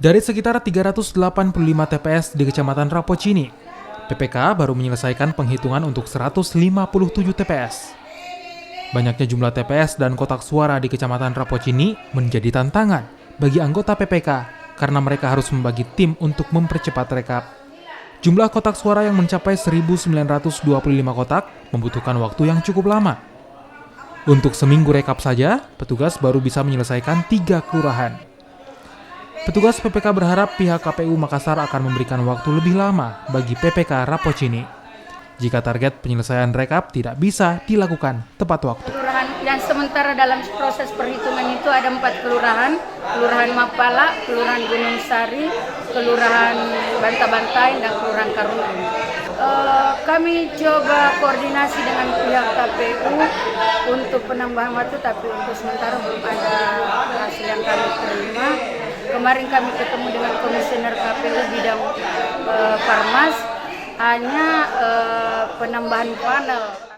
Dari sekitar 385 TPS di Kecamatan Rapocini, PPK baru menyelesaikan penghitungan untuk 157 TPS. Banyaknya jumlah TPS dan kotak suara di Kecamatan Rapocini menjadi tantangan bagi anggota PPK karena mereka harus membagi tim untuk mempercepat rekap. Jumlah kotak suara yang mencapai 1.925 kotak membutuhkan waktu yang cukup lama. Untuk seminggu rekap saja, petugas baru bisa menyelesaikan 3 kelurahan. Petugas PPK berharap pihak KPU Makassar akan memberikan waktu lebih lama bagi PPK Rapocini jika target penyelesaian rekap tidak bisa dilakukan tepat waktu. Kelurahan yang sementara dalam proses perhitungan itu ada 4 kelurahan, Kelurahan Mapala, Kelurahan Gunung Sari, Kelurahan Banta-Bantai, dan Kelurahan Karungan. Kami coba koordinasi dengan pihak KPU untuk penambahan waktu, tapi untuk sementara belum ada hasil yang kami terima. Kemarin kami ketemu dengan Komisioner KPU bidang Parmas, hanya penambahan panel.